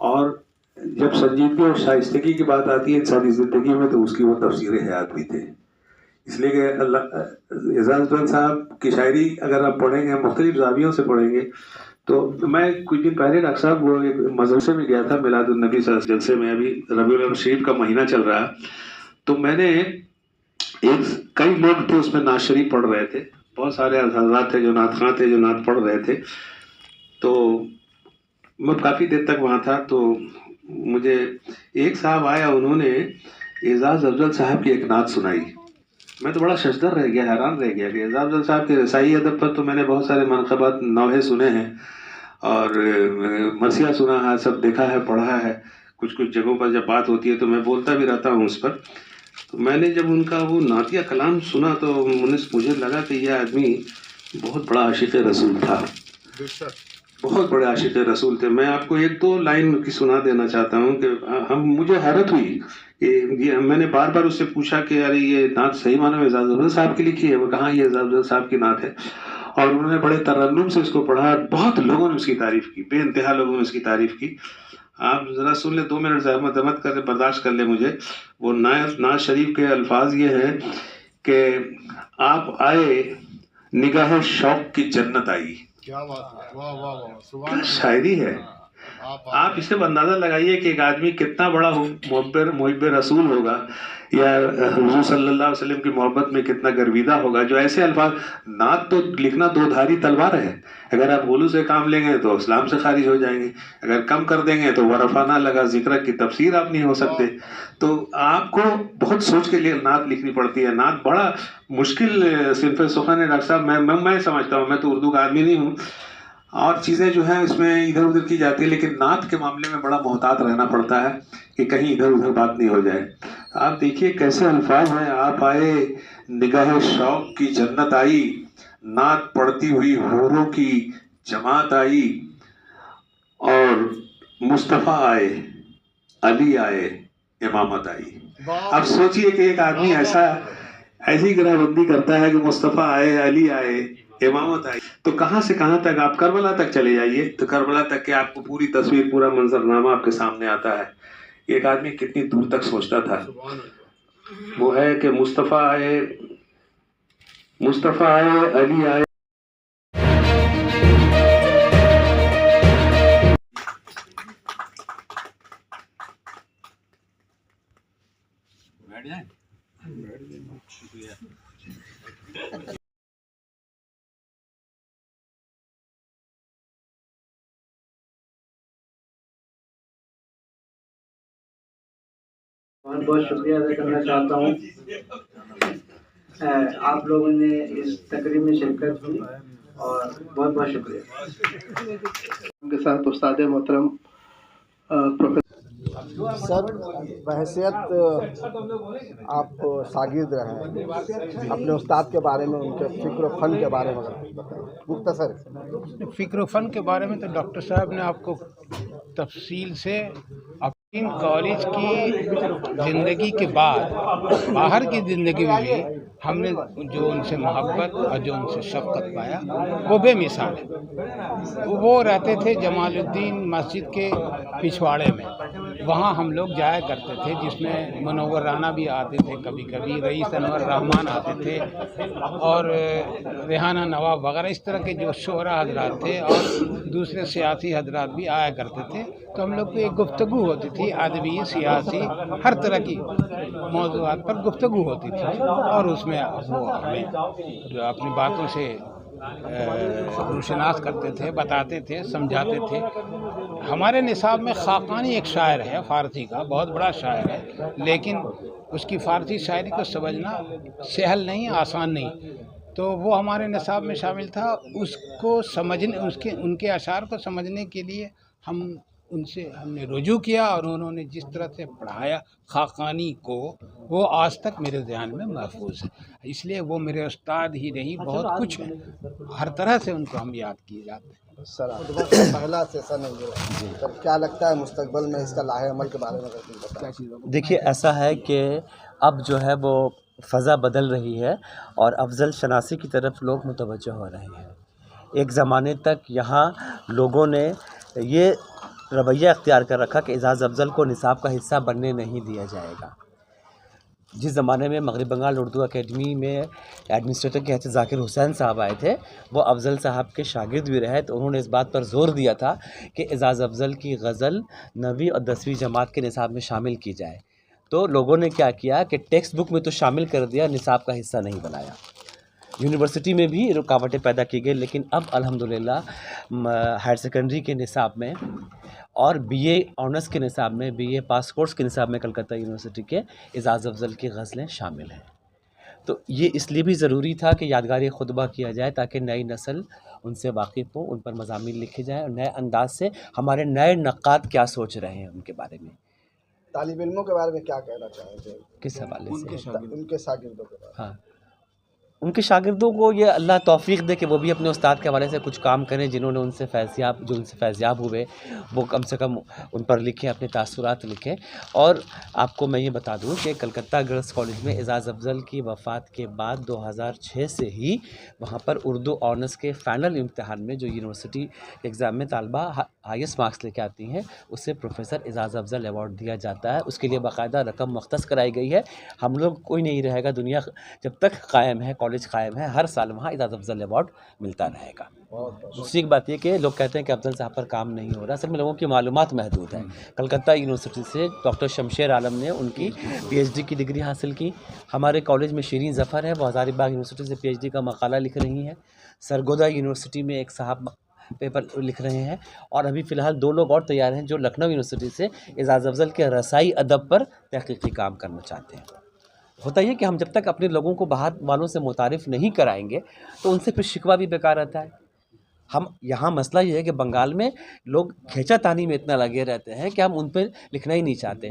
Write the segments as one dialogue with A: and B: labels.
A: اور جب سنجیدگی اور شائستگی کی بات آتی ہے انسانی زندگی میں تو اس کی وہ تفسیر حیات بھی تھے. اس لیے کہ اعزاز افضل صاحب کی شاعری اگر آپ پڑھیں گے مختلف زاویوں سے پڑھیں گے تو میں کچھ دن پہلے ڈاکٹر صاحب وہ ایک مدرسے میں گیا تھا میلاد النبی صلی اللہ علیہ وسلم جلسے میں. ابھی ربیع الاول شریف کا مہینہ چل رہا تو میں نے کئی لوگ تھے اس میں نعت شریف پڑھ رہے تھے. بہت سارے حضرات تھے جو نعت خواں تھے جو نعت پڑھ رہے تھے. تو میں کافی دیر تک وہاں تھا تو مجھے ایک صاحب آیا, انہوں نے اعزاز افضل صاحب کی ایک نعت سنائی. میں تو بڑا ششدر رہ گیا, حیران رہ گیا کہ اعزاز افضل صاحب کے رسائی ادب پر تو میں نے بہت سارے منقبات نوحے سنے ہیں اور مرثیہ سنا ہے, سب دیکھا ہے پڑھا ہے. کچھ جگہوں پر جب بات ہوتی ہے تو میں بولتا بھی رہتا ہوں اس پر. تو میں نے جب ان کا وہ نعتیہ کلام سنا تو مجھے لگا کہ یہ آدمی بہت بڑا عاشق رسول تھا, بہت بڑے عاشق رسول تھے. میں آپ کو ایک دو لائن کی سنا دینا چاہتا ہوں کہ مجھے حیرت ہوئی کہ میں نے بار بار اس سے پوچھا کہ ارے یہ نعت صحیح معنی میں اعزاز افضل صاحب کی لکھی ہے؟ وہ کہاں یہ اعزاز افضل صاحب کی نعت ہے. اور انہوں نے بڑے ترنم سے اس کو پڑھا, بہت لوگوں نے اس کی تعریف کی, بے انتہا لوگوں نے اس کی تعریف کی. آپ ذرا سن لیں, 2 منٹ زحمت کر برداشت کر لیں مجھے. وہ نعت شریف کے الفاظ یہ ہیں کہ آپ آئے نگاہ شوق کی جنت آئی. کیا شاعری ہے. آپ اس سے اندازہ لگائیے کہ ایک آدمی کتنا بڑا محب رسول ہوگا یا حضور صلی اللہ علیہ وسلم کی محبت میں کتنا گرویدہ ہوگا جو ایسے الفاظ. نعت تو لکھنا 2 دھاری تلوار ہے. اگر آپ غلو سے کام لیں گے تو اسلام سے خارج ہو جائیں گے, اگر کم کر دیں گے تو ورفانہ لگا ذکر کی تفسیر آپ نہیں ہو سکتے. تو آپ کو بہت سوچ کے لیے نعت لکھنی پڑتی ہے. نعت بڑا مشکل صنف سخن ہے ڈاکٹر صاحب. میں سمجھتا ہوں, میں تو اردو کا آدمی نہیں ہوں اور چیزیں جو ہیں اس میں ادھر ادھر کی جاتی ہے, لیکن نعت کے معاملے میں بڑا محتاط رہنا پڑتا ہے کہ کہیں ادھر ادھر بات نہیں ہو جائے. آپ دیکھیے کیسے الفاظ ہیں. آپ آئے نگاہ شوق کی جنت آئی, نعت پڑھتی ہوئی حوروں کی جماعت آئی, اور مصطفیٰ آئے علی آئے امامت آئی. اب سوچئے کہ ایک آدمی ایسی گرہ بندی کرتا ہے کہ مصطفیٰ آئے علی آئے امامت آئی, تو کہاں سے کہاں تک آپ کربلا تک چلے جائیے تو کربلا تک کہ آپ کو پوری تصویر پورا منظرنامہ آپ کے سامنے آتا ہے. ایک آدمی کتنی دور تک سوچتا تھا. وہ ہے کہ مصطفیٰ آئے علی آئے.
B: بہت بہت شکریہ ادا کرنا چاہتا ہوں. آپ لوگوں نے اس تقریب میں شرکت کی اور بہت بہت شکریہ.
C: ان کے ساتھ استاد محترم سر بحیثیت آپ شاگرد رہے ہیں, اپنے استاد کے بارے میں ان کے فکر و فن کے بارے میں مختصر.
D: فکر و فن کے بارے میں تو ڈاکٹر صاحب نے آپ کو تفصیل سے اپنی کالج کی زندگی کے بعد باہر کی زندگی میں بھی ہم نے جو ان سے محبت اور جو ان سے شفقت پایا وہ بے مثال ہے. وہ رہتے تھے جمال الدین مسجد کے پچھواڑے میں, وہاں ہم لوگ جایا کرتے تھے جس میں منور رانا بھی آتے تھے, کبھی کبھی رئیس انور رحمان آتے تھے اور ریحانہ نواب وغیرہ اس طرح کے جو شعراء حضرات تھے اور دوسرے سیاسی حضرات بھی آیا کرتے تھے. تو ہم لوگ کو ایک گفتگو ہوتی تھی ادبی سیاسی ہر طرح کی موضوعات پر گفتگو ہوتی تھی اور اس میں وہ ہمیں جو اپنی باتوں سے روشناس کرتے تھے, بتاتے تھے, سمجھاتے تھے. ہمارے نصاب میں خاقانی ایک شاعر ہے فارسی کا, بہت بڑا شاعر ہے, لیکن اس کی فارسی شاعری کو سمجھنا سہل نہیں, آسان نہیں. تو وہ ہمارے نصاب میں شامل تھا. اس کو سمجھنے ان کے اشعار کو سمجھنے کے لیے ہم نے رجوع کیا اور انہوں نے جس طرح سے پڑھایا خاقانی کو وہ آج تک میرے ذہن میں محفوظ ہے. اس لیے وہ میرے استاد ہی نہیں, بہت کچھ ہیں, ہر طرح سے ان کو ہم یاد کیے جاتے ہیں.
C: سر پہلا سیشن ہے یہ, سر کیا لگتا ہے مستقبل میں اس کا لاہے عمل کے بارے میں بتائیں.
E: دیکھیے ایسا ہے کہ اب جو ہے وہ فضا بدل رہی ہے اور افضل شناسی کی طرف لوگ متوجہ ہو رہے ہیں. ایک زمانے تک یہاں لوگوں نے یہ
F: رویہ اختیار کر رکھا کہ اعزاز افضل کو نصاب کا حصہ بننے نہیں دیا جائے گا۔ جس زمانے میں مغرب بنگال اردو اکیڈمی میں ایڈمنسٹریٹر کے حیثیت ذاکر حسین صاحب آئے تھے، وہ افضل صاحب کے شاگرد بھی رہے، تو انہوں نے اس بات پر زور دیا تھا کہ اعزاز افضل کی غزل 9ویں اور 10ویں جماعت کے نصاب میں شامل کی جائے۔ تو لوگوں نے کیا کیا کہ ٹیکسٹ بک میں تو شامل کر دیا، نصاب کا حصہ نہیں بنایا۔ یونیورسٹی میں بھی رکاوٹیں پیدا کی گئی، لیکن اب الحمدللہ ہائر سیکنڈری کے نصاب میں اور بی اے آنرس کے نصاب میں، بی اے پاس کورس کے نصاب میں کلکتہ یونیورسٹی کے اعزاز افضل کی غزلیں شامل ہیں۔ تو یہ اس لیے بھی ضروری تھا کہ یادگاری خطبہ کیا جائے تاکہ نئی نسل ان سے واقف ہو، ان پر مضامین لکھے جائیں اور نئے انداز سے ہمارے نئے نقاد کیا سوچ رہے ہیں ان کے بارے میں۔
C: طالب علموں کے بارے میں کیا کہنا چاہیں گے؟
F: کس حوالے سے؟
C: ان کے شاگردوں کے بارے میں۔
F: ہاں، ان کے شاگردوں کو یہ اللہ توفیق دے کہ وہ بھی اپنے استاد کے حوالے سے کچھ کام کریں، جنہوں نے ان سے فیضیاب ہوئے، وہ کم سے کم ان پر لکھیں، اپنے تاثرات لکھیں۔ اور آپ کو میں یہ بتا دوں کہ کلکتہ گرلز کالج میں اعزاز افضل کی وفات کے بعد 2006 سے ہی وہاں پر اردو آنرس کے فائنل امتحان میں جو یونیورسٹی ایگزام میں طالبہ ہائیسٹ مارکس لے کے آتی ہیں، اسے پروفیسر اعزاز افضل ایوارڈ دیا جاتا ہے۔ اس کے لیے باقاعدہ رقم مختص کرائی گئی ہے۔ ہم لوگ کوئی نہیں رہے گا، دنیا جب تک قائم ہے، کالج قائم ہے، ہر سال وہاں اعزاز افضل ایوارڈ ملتا رہے گا۔ دوسری ایک بات یہ کہ لوگ کہتے ہیں کہ افضل صاحب پر کام نہیں ہو رہا، اصل میں لوگوں کی معلومات محدود ہیں۔ کلکتہ یونیورسٹی سے ڈاکٹر شمشیر عالم نے ان کی پی ایچ ڈی کی ڈگری حاصل کی۔ ہمارے کالج میں شیرین ظفر ہے، وہ ہزاری باغ یونیورسٹی سے پی ایچ ڈی کا مقالہ لکھ رہی ہیں۔ سرگودا یونیورسٹی میں ایک صاحب پیپر لکھ رہے ہیں، اور ابھی فی الحال 2 لوگ اور تیار ہیں جو لکھنؤ یونیورسٹی سے اعزاز افضل کے رسائی ادب پر تحقیقی کام کرنا چاہتے ہیں۔ ہوتا یہ کہ ہم جب تک اپنے لوگوں کو باہر والوں سے متعارف نہیں کرائیں گے تو ان سے پھر شکوہ بھی بیکار رہتا ہے۔ ہم یہاں مسئلہ یہ ہے کہ بنگال میں لوگ کھینچا تانی میں اتنا لگے رہتے ہیں کہ ہم ان پہ لکھنا ہی نہیں چاہتے۔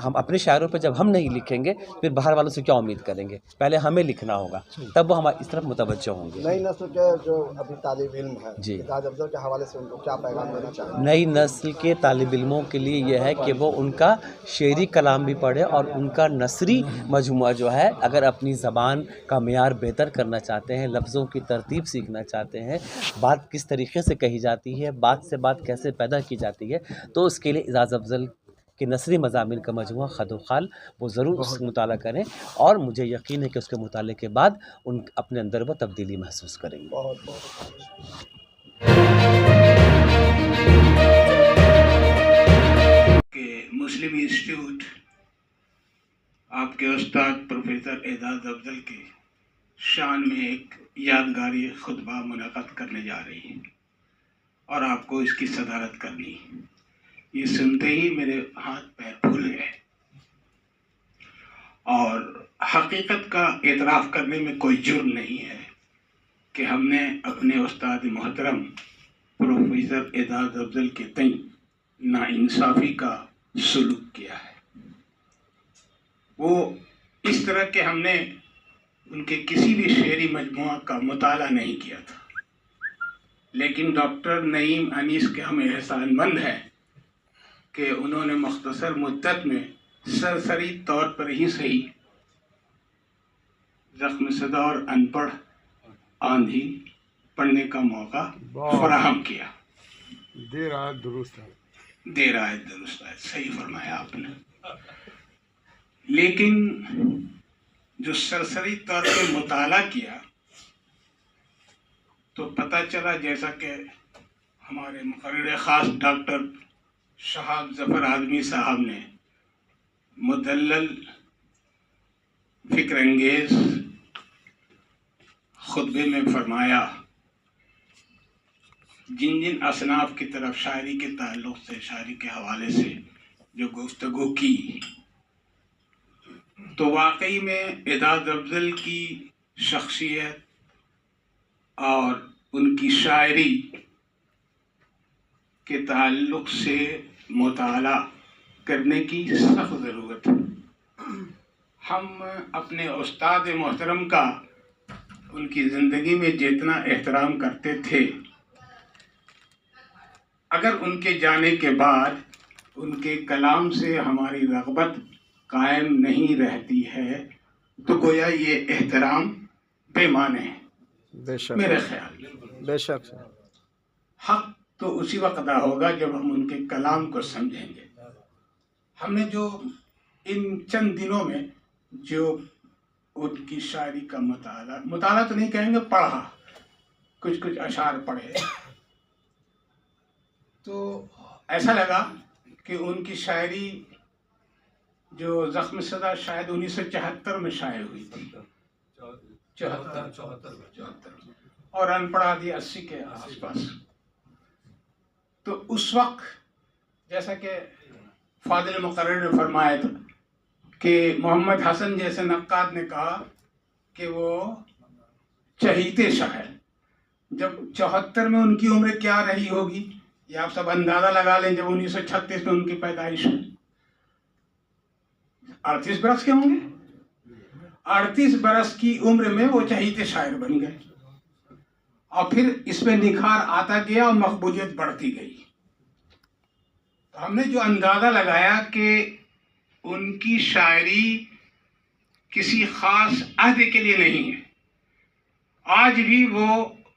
F: ہم اپنے شاعروں پہ جب ہم نہیں لکھیں گے پھر باہر والوں سے کیا امید کریں گے؟ پہلے ہمیں لکھنا ہوگا، تب وہ ہماری اس طرف متوجہ ہوں گے۔
C: نئی نسل کے جو ابھی طالب علم ہیں،
F: جی،
C: اعزاز افضل کے حوالے سے ان کو کیا پیغام دینا چاہیں گے؟
F: نئی نسل کے طالب علموں کے لیے یہ ہے کہ وہ ان کا شعری کلام بھی پڑھے اور ان کا نثری مجموعہ جو ہے، اگر اپنی زبان کا معیار بہتر کرنا چاہتے ہیں، لفظوں کی ترتیب سیکھنا چاہتے ہیں، بات کس طریقے سے کہی جاتی ہے، بات سے بات کیسے پیدا کی جاتی ہے، تو اس کے لیے اعزاز افضل کے نثری مضامین کا مجموعہ خد و خال وہ ضرور اس کا مطالعہ کریں، اور مجھے یقین ہے کہ اس کے مطالعے کے بعد ان اپنے اندر وہ تبدیلی محسوس کریں گے۔
C: بہت بہت
D: کہ مسلم انسٹیٹیوٹ آپ کے استاد پروفیسر اعزاز افضل کے شان میں ایک یادگاری خطبہ منعقد کرنے جا رہی ہے اور آپ کو اس کی صدارت کرنی ہے۔ یہ سنتے ہی میرے ہاتھ پیر پھول گئے، اور حقیقت کا اعتراف کرنے میں کوئی جرم نہیں ہے کہ ہم نے اپنے استاد محترم پروفیسر اعزاز افضل کے تئیں ناانصافی کا سلوک کیا ہے۔ وہ اس طرح کہ ہم نے ان کے کسی بھی شعری مجموعہ کا مطالعہ نہیں کیا تھا، لیکن ڈاکٹر نعیم انیس کے ہم احسان مند ہیں کہ انہوں نے مختصر مدت میں سرسری طور پر ہی صحیح زخم صدا اور ان پڑھ آندھی پڑھنے کا موقع فراہم کیا۔
G: دیر آیت درست ہے،
D: دیر آیت درست ہے، صحیح فرمایا آپ نے۔ لیکن جو سرسری طور پہ مطالعہ کیا تو پتہ چلا، جیسا کہ ہمارے مقرر خاص ڈاکٹر شہاب ظفر اعظمی صاحب نے مدلل فکر انگیز خطبے میں فرمایا، جن جن اصناف کی طرف شاعری کے تعلق سے، شاعری کے حوالے سے جو گفتگو کی، تو واقعی میں اعزاز افضل کی شخصیت اور ان کی شاعری کے تعلق سے مطالعہ کرنے کی سخت ضرورت ہے۔ ہم اپنے استاد محترم کا ان کی زندگی میں جتنا احترام کرتے تھے، اگر ان کے جانے کے بعد ان کے کلام سے ہماری رغبت قائم نہیں رہتی ہے تو گویا یہ احترام بے معنی ہے۔
C: بے شک،
D: میرے خیال میں
C: بے شک
D: حق تو اسی وقت ادا ہوگا جب ہم ان کے کلام کو سمجھیں گے. ہم نے جو ان چند دنوں میں جو ان کی شاعری کا مطالعہ تو نہیں کہیں گے، پڑھا، کچھ اشعار پڑھے، تو ایسا لگا کہ ان کی شاعری جو زخم صدا شاید 1974 میں شائع ہوئی تھی، 74 اور ان پڑھ آدھی 80 کے آس پاس. تو اس وقت جیسا کہ فاضل مقرر نے فرمایا تھا کہ محمد حسن جیسے نقاد نے کہا کہ وہ چہیتے شاعر، جب 74 میں ان کی عمر کیا رہی ہوگی یہ آپ سب اندازہ لگا لیں. جب 1936 میں ان کی پیدائش ہوئی، 38 برس کے ہوں گے. 38 برس کی عمر میں وہ چہیتے شاعر بن گئے، اور پھر اس میں نکھار آتا گیا اور مقبولیت بڑھتی گئی. تو ہم نے جو اندازہ لگایا کہ ان کی شاعری کسی خاص عہد کے لیے نہیں ہے، آج بھی وہ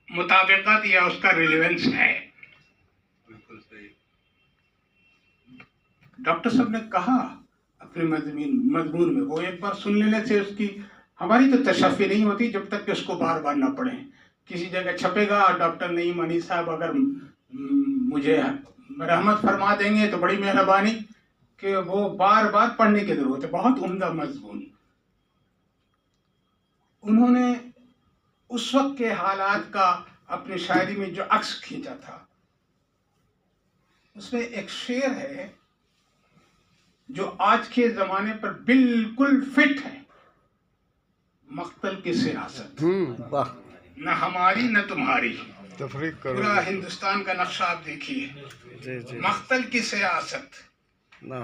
D: مطابقت یا اس کا ریلیونس ہے. ڈاکٹر صاحب نے کہا اپنے مضمون میں، وہ ایک بار سن لینے سے اس کی ہماری تو تشفی نہیں ہوتی جب تک کہ اس کو بار بار نہ پڑھیں. کسی جگہ چھپے گا اور ڈاکٹر نعیم انی صاحب اگر مجھے رحمت فرما دیں گے تو بڑی مہربانی کہ وہ بار بار پڑھنے کی ضرورت ہے. بہت عمدہ مضمون. انہوں نے اس وقت کے حالات کا اپنی شاعری میں جو عکس کھینچا تھا، اس میں ایک شعر ہے جو آج کے زمانے پر بالکل فٹ ہے. مقتل کی سیاست، نہ ہماری نہ تمہاری.
G: تفریق کرو،
D: پورا ہندوستان کا نقشہ آپ دیکھیے. مقتل کی سیاست، نہ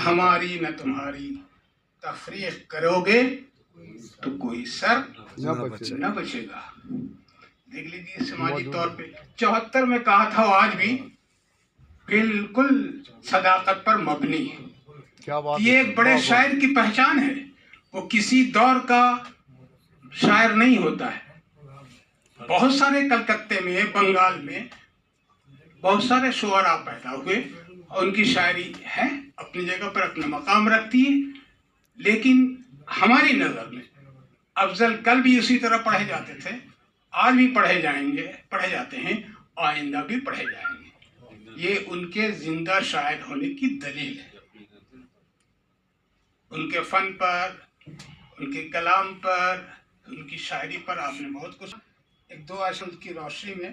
D: ہماری نہ تمہاری. تفریق کرو گے تو کوئی سر نہ بچے گا. دیکھ لیجیے سماجی طور پہ 74 میں کہا تھا، وہ آج بھی بالکل صداقت پر مبنی ہے. یہ ایک بڑے شاعر کی پہچان ہے. وہ کسی دور کا شاعر نہیں ہوتا ہے. بہت سارے کلکتے میں، بنگال میں بہت سارے شعراء پیدا ہوئے اور ان کی شاعری ہے اپنی جگہ پر، اپنا مقام رکھتی ہے. لیکن ہماری نظر میں افضل کل بھی اسی طرح پڑھے جاتے تھے، آج بھی پڑھے جاتے ہیں، آئندہ بھی پڑھے جائیں گے. یہ ان کے زندہ شاعر ہونے کی دلیل ہے. ان کے فن پر، ان کے کلام پر، ان کی شاعری پر آپ نے بہت کچھ. ایک دو اشعار کی روشنی میں،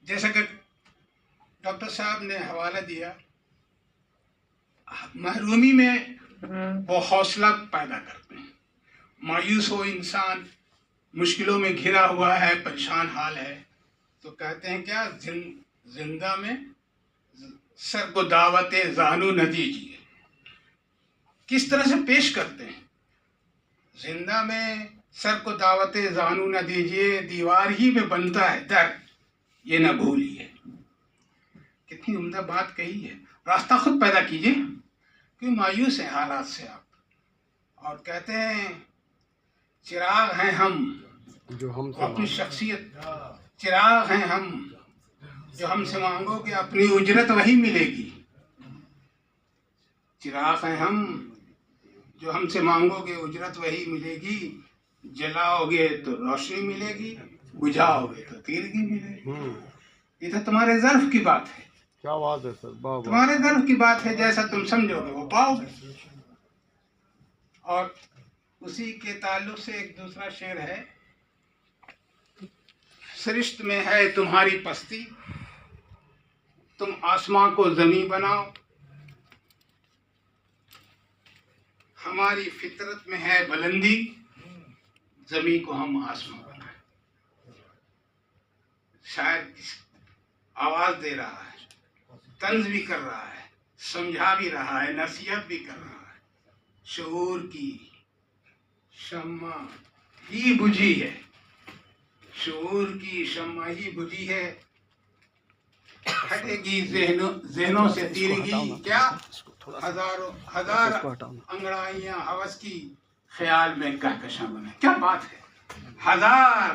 D: جیسا کہ ڈاکٹر صاحب نے حوالہ دیا، محرومی میں وہ حوصلہ پیدا کرتے ہیں. مایوس ہو انسان، مشکلوں میں گھرا ہوا ہے، پریشان حال ہے، تو کہتے ہیں کیا، زندہ میں سر کو دعوت زانو نہ دیجیے. کس طرح سے پیش کرتے ہیں، زندہ میں سر کو دعوت زانو نہ دیجیے، دیوار ہی میں بنتا ہے در، یہ نہ بھولیے. کتنی عمدہ بات کہی ہے. راستہ خود پیدا کیجیے. کیوں مایوس ہیں حالات سے آپ؟ اور کہتے ہیں چراغ ہیں ہم
G: جو ہم
D: اپنی شخصیت، چراغ ہیں ہم جو ہم سے مانگو گے اپنی اجرت وہی ملے گی. چراغ ہیں ہم جو ہم سے مانگو گے اجرت وہی ملے گی. جلاؤ گے تو روشنی ملے گی، بجھاؤ گے تو تیرگی ملے گی. یہ تو تمہارے ظرف کی بات ہے.
G: کیا بات ہے سر،
D: تمہارے ظرف کی بات ہے. جیسا تم سمجھو گے وہ پاؤ گے. اور اسی کے تعلق سے ایک دوسرا شعر ہے، سرشت میں ہے تمہاری پستی، تم آسماں کو زمیں بناؤ. ہماری فطرت میں ہے بلندی، زمیں کو ہم آسماں بنائیں. شاعر آواز دے رہا ہے، طنز بھی کر رہا ہے، سمجھا بھی رہا ہے، نصیحت بھی کر رہا ہے. شعور کی شمع ہی بجھی ہے، شعور کی شمع ہی بجھی ہے. ہٹے گی ذہنوں سے تیرگی، کیا ہزار انگڑائیاں ہوس کی خیال میں کہکشاں بنے. کیا بات ہے. ہزار